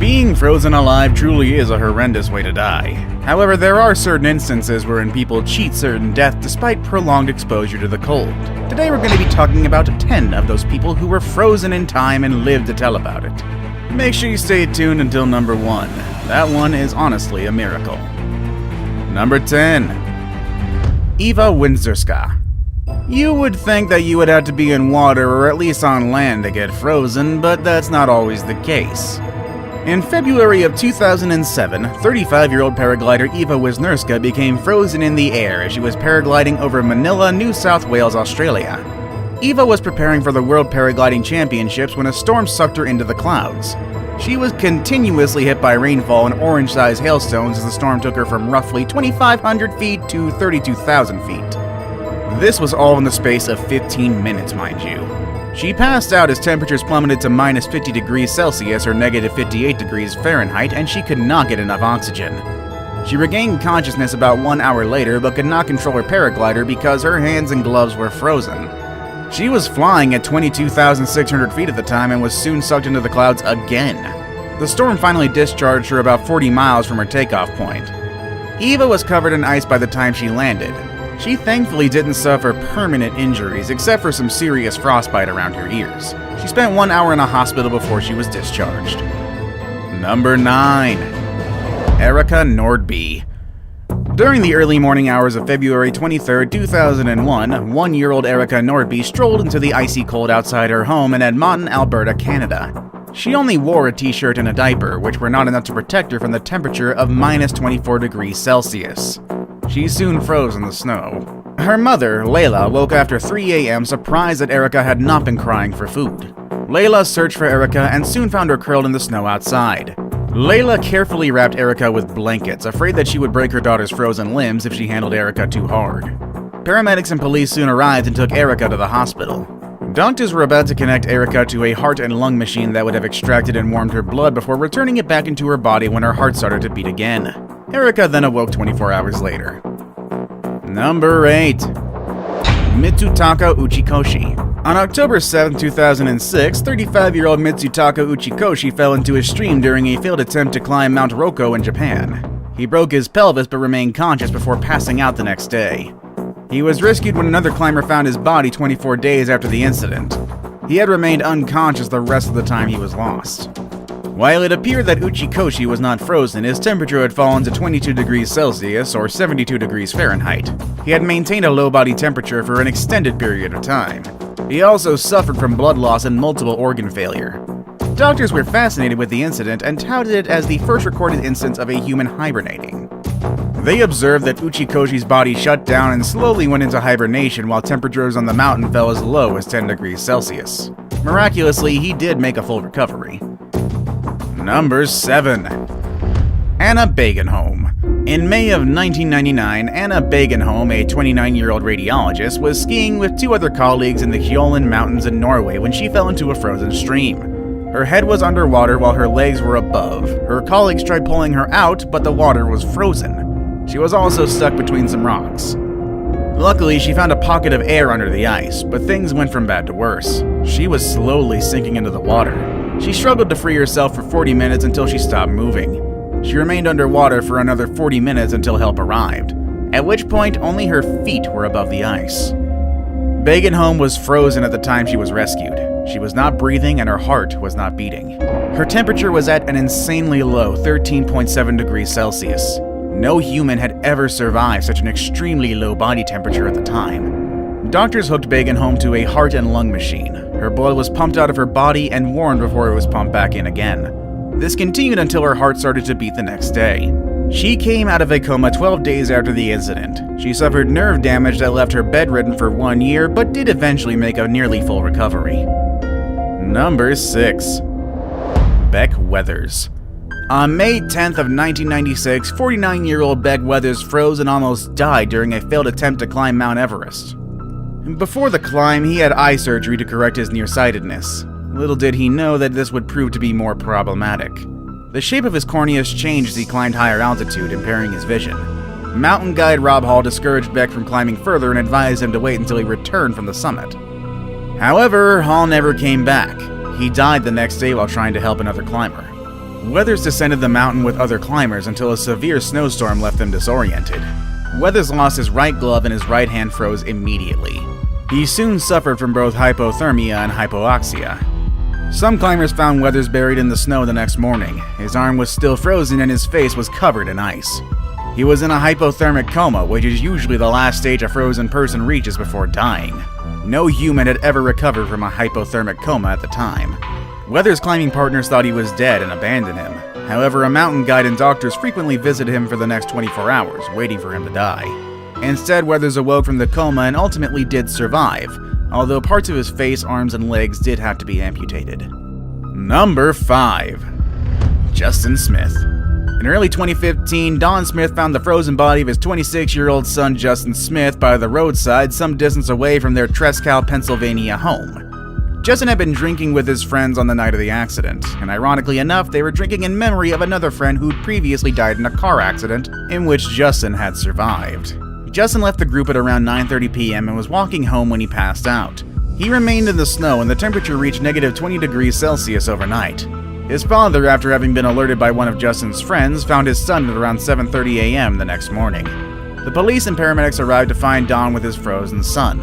Being frozen alive truly is a horrendous way to die. However, there are certain instances wherein people cheat certain death despite prolonged exposure to the cold. Today we're going to be talking about 10 of those people who were frozen in time and lived to tell about it. Make sure you stay tuned until number 1. That one is honestly a miracle. Number 10. Eva Windzerska. You would think that you would have to be in water or at least on land to get frozen, but that's not always the case. In February of 2007, 35-year-old paraglider Eva Windzerska became frozen in the air as she was paragliding over Manila, New South Wales, Australia. Eva was preparing for the World Paragliding Championships when a storm sucked her into the clouds. She was continuously hit by rainfall and orange-sized hailstones as the storm took her from roughly 2,500 feet to 32,000 feet. This was all in the space of 15 minutes, mind you. She passed out as temperatures plummeted to minus 50 degrees Celsius or negative 58 degrees Fahrenheit, and she could not get enough oxygen. She regained consciousness about 1 hour later, but could not control her paraglider because her hands and gloves were frozen. She was flying at 22,600 feet at the time and was soon sucked into the clouds again. The storm finally discharged her about 40 miles from her takeoff point. Eva was covered in ice by the time she landed. She thankfully didn't suffer permanent injuries except for some serious frostbite around her ears. She spent 1 hour in a hospital before she was discharged. Number 9. Erika Nordby. During the early morning hours of February 23, 2001, one-year-old Erika Nordby strolled into the icy cold outside her home in Edmonton, Alberta, Canada. She only wore a t-shirt and a diaper, which were not enough to protect her from the temperature of minus 24 degrees Celsius. She soon froze in the snow. Her mother, Layla, woke after 3 a.m. surprised that Erika had not been crying for food. Layla searched for Erika and soon found her curled in the snow outside. Layla carefully wrapped Erika with blankets, afraid that she would break her daughter's frozen limbs if she handled Erika too hard. Paramedics and police soon arrived and took Erika to the hospital. Doctors were about to connect Erika to a heart and lung machine that would have extracted and warmed her blood before returning it back into her body when her heart started to beat again. Erika then awoke 24 hours later. Number 8. Mitsutaka Uchikoshi. On October 7, 2006, 35-year-old Mitsutaka Uchikoshi fell into a stream during a failed attempt to climb Mount Roko in Japan. He broke his pelvis but remained conscious before passing out the next day. He was rescued when another climber found his body 24 days after the incident. He had remained unconscious the rest of the time he was lost. While it appeared that Uchikoshi was not frozen, his temperature had fallen to 22 degrees Celsius or 72 degrees Fahrenheit. He had maintained a low body temperature for an extended period of time. He also suffered from blood loss and multiple organ failure. Doctors were fascinated with the incident and touted it as the first recorded instance of a human hibernating. They observed that Uchikoshi's body shut down and slowly went into hibernation while temperatures on the mountain fell as low as 10 degrees Celsius. Miraculously, he did make a full recovery. Number 7. Anna Bagenholm. In May of 1999, Anna Bagenholm, a 29-year-old radiologist, was skiing with 2 other colleagues in the Hjolen Mountains in Norway when she fell into a frozen stream. Her head was underwater while her legs were above. Her colleagues tried pulling her out, but the water was frozen. She was also stuck between some rocks. Luckily, she found a pocket of air under the ice, but things went from bad to worse. She was slowly sinking into the water. She struggled to free herself for 40 minutes until she stopped moving. She remained underwater for another 40 minutes until help arrived, at which point only her feet were above the ice. Bagenholm was frozen at the time she was rescued. She was not breathing and her heart was not beating. Her temperature was at an insanely low 13.7 degrees Celsius. No human had ever survived such an extremely low body temperature at the time. Doctors hooked Bagenholm to a heart and lung machine. Her blood was pumped out of her body and warmed before it was pumped back in again. This continued until her heart started to beat the next day. She came out of a coma 12 days after the incident. She suffered nerve damage that left her bedridden for 1 year, but did eventually make a nearly full recovery. Number 6. Beck Weathers. On May 10th of 1996, 49-year-old Beck Weathers froze and almost died during a failed attempt to climb Mount Everest. Before the climb, he had eye surgery to correct his nearsightedness. Little did he know that this would prove to be more problematic. The shape of his corneas changed as he climbed higher altitude, impairing his vision. Mountain guide Rob Hall discouraged Beck from climbing further and advised him to wait until he returned from the summit. However, Hall never came back. He died the next day while trying to help another climber. Weathers descended the mountain with other climbers until a severe snowstorm left them disoriented. Weathers lost his right glove and his right hand froze immediately. He soon suffered from both hypothermia and hypoxia. Some climbers found Weathers buried in the snow the next morning. His arm was still frozen and his face was covered in ice. He was in a hypothermic coma, which is usually the last stage a frozen person reaches before dying. No human had ever recovered from a hypothermic coma at the time. Weathers' climbing partners thought he was dead and abandoned him. However, a mountain guide and doctors frequently visited him for the next 24 hours, waiting for him to die. Instead, Weathers awoke from the coma and ultimately did survive, although parts of his face, arms, and legs did have to be amputated. Number 5. Justin Smith. In early 2015, Don Smith found the frozen body of his 26-year-old son Justin Smith by the roadside some distance away from their Trescal, Pennsylvania home. Justin had been drinking with his friends on the night of the accident, and ironically enough, they were drinking in memory of another friend who'd previously died in a car accident in which Justin had survived. Justin left the group at around 9:30 p.m. and was walking home when he passed out. He remained in the snow and the temperature reached negative 20 degrees Celsius overnight. His father, after having been alerted by one of Justin's friends, found his son at around 7:30 a.m. the next morning. The police and paramedics arrived to find Don with his frozen son.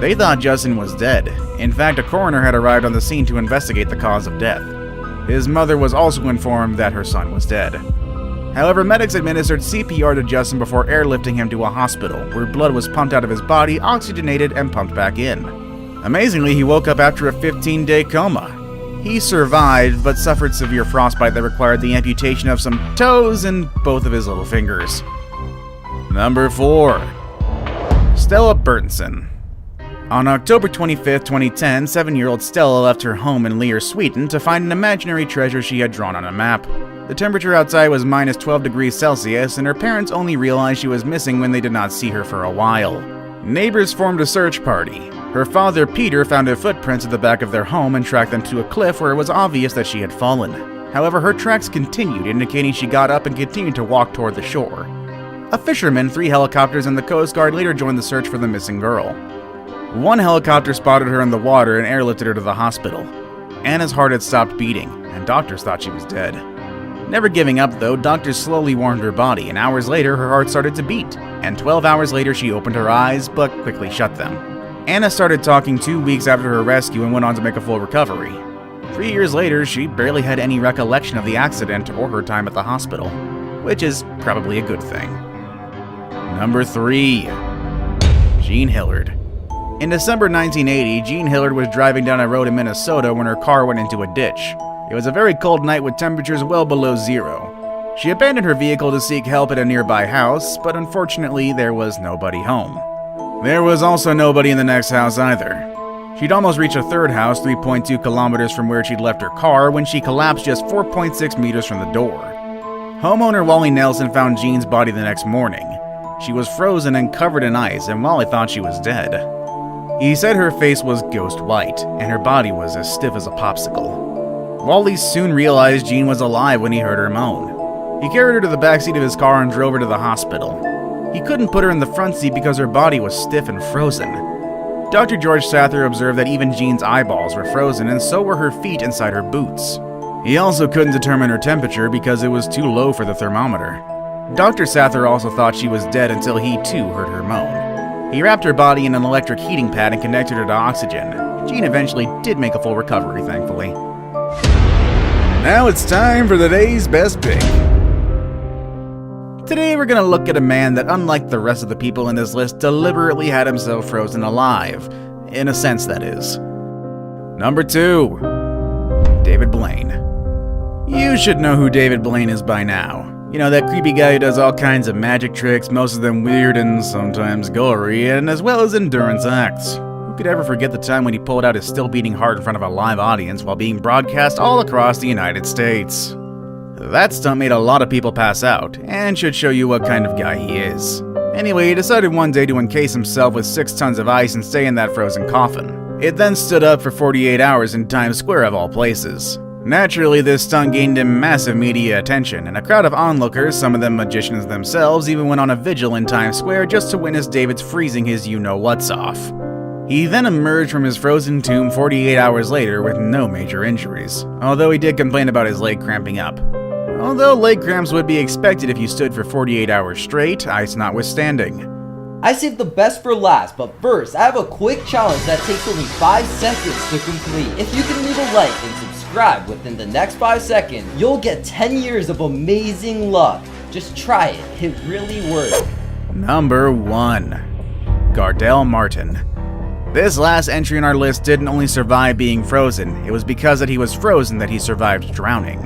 They thought Justin was dead. In fact, a coroner had arrived on the scene to investigate the cause of death. His mother was also informed that her son was dead. However, medics administered CPR to Justin before airlifting him to a hospital, where blood was pumped out of his body, oxygenated, and pumped back in. Amazingly, he woke up after a 15-day coma. He survived, but suffered severe frostbite that required the amputation of some toes and both of his little fingers. Number 4. Stella Berntsen. On October 25, 2010, 7-year-old Stella left her home in Leer, Sweden to find an imaginary treasure she had drawn on a map. The temperature outside was minus 12 degrees Celsius, and her parents only realized she was missing when they did not see her for a while. Neighbors formed a search party. Her father, Peter, found her footprints at the back of their home and tracked them to a cliff where it was obvious that she had fallen. However, her tracks continued, indicating she got up and continued to walk toward the shore. A fisherman, 3 helicopters, and the Coast Guard later joined the search for the missing girl. One helicopter spotted her in the water and airlifted her to the hospital. Anna's heart had stopped beating, and doctors thought she was dead. Never giving up though, doctors slowly warmed her body, and hours later her heart started to beat, and 12 hours later she opened her eyes, but quickly shut them. Anna started talking 2 weeks after her rescue and went on to make a full recovery. 3 years later, she barely had any recollection of the accident or her time at the hospital, which is probably a good thing. Number 3. Jean Hillard. In December 1980, Jean Hillard was driving down a road in Minnesota when her car went into a ditch. It was a very cold night with temperatures well below zero. She abandoned her vehicle to seek help at a nearby house, but unfortunately there was nobody home. There was also nobody in the next house either. She'd almost reached a third house 3.2 kilometers from where she'd left her car when she collapsed just 4.6 meters from the door. Homeowner Wally Nelson found Jean's body the next morning. She was frozen and covered in ice, and Wally thought she was dead. He said her face was ghost white, and her body was as stiff as a popsicle. Wally soon realized Jean was alive when he heard her moan. He carried her to the backseat of his car and drove her to the hospital. He couldn't put her in the front seat because her body was stiff and frozen. Dr. George Sather observed that even Jean's eyeballs were frozen, and so were her feet inside her boots. He also couldn't determine her temperature because it was too low for the thermometer. Dr. Sather also thought she was dead until he too heard her moan. He wrapped her body in an electric heating pad and connected her to oxygen. Jean eventually did make a full recovery, thankfully. Now it's time for the day's best pick. Today we're gonna look at a man that, unlike the rest of the people in this list, deliberately had himself frozen alive. In a sense, that is. Number 2. David Blaine. You should know who David Blaine is by now. You know, that creepy guy who does all kinds of magic tricks, most of them weird and sometimes gory, and as well as endurance acts. Who could ever forget the time when he pulled out his still-beating heart in front of a live audience while being broadcast all across the United States? That stunt made a lot of people pass out, and should show you what kind of guy he is. Anyway, he decided one day to encase himself with 6 tons of ice and stay in that frozen coffin. It then stood up for 48 hours in Times Square of all places. Naturally, this stunt gained him massive media attention, and a crowd of onlookers, some of them magicians themselves, even went on a vigil in Times Square just to witness David's freezing his you-know-whats off. He then emerged from his frozen tomb 48 hours later with no major injuries, although he did complain about his leg cramping up. Although leg cramps would be expected if you stood for 48 hours straight, ice notwithstanding. I saved the best for last, but first, I have a quick challenge that takes only 5 seconds to complete. If you can leave a like and subscribe within the next 5 seconds, you'll get 10 years of amazing luck. Just try it, it really works. Number 1. Gardel Martin. This last entry in our list didn't only survive being frozen, it was because that he was frozen that he survived drowning.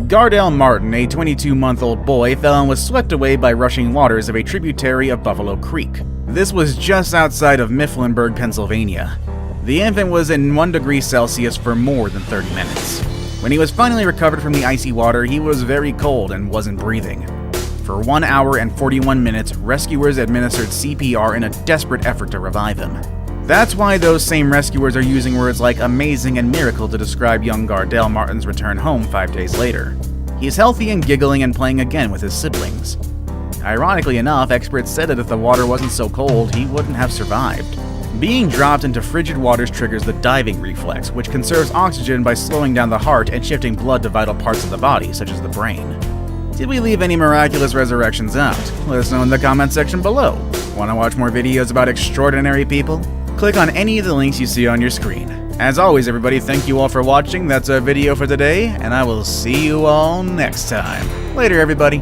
Gardel Martin, a 22-month-old boy, fell and was swept away by rushing waters of a tributary of Buffalo Creek. This was just outside of Mifflinburg, Pennsylvania. The infant was in 1 degree Celsius for more than 30 minutes. When he was finally recovered from the icy water, he was very cold and wasn't breathing. For 1 hour and 41 minutes, rescuers administered CPR in a desperate effort to revive him. That's why those same rescuers are using words like amazing and miracle to describe young Gardel Martin's return home 5 days later. He's healthy and giggling and playing again with his siblings. Ironically enough, experts said that if the water wasn't so cold, he wouldn't have survived. Being dropped into frigid waters triggers the diving reflex, which conserves oxygen by slowing down the heart and shifting blood to vital parts of the body, such as the brain. Did we leave any miraculous resurrections out? Let us know in the comment section below. Want to watch more videos about extraordinary people? Click on any of the links you see on your screen. As always, everybody, thank you all for watching. That's our video for today, and I will see you all next time. Later, everybody.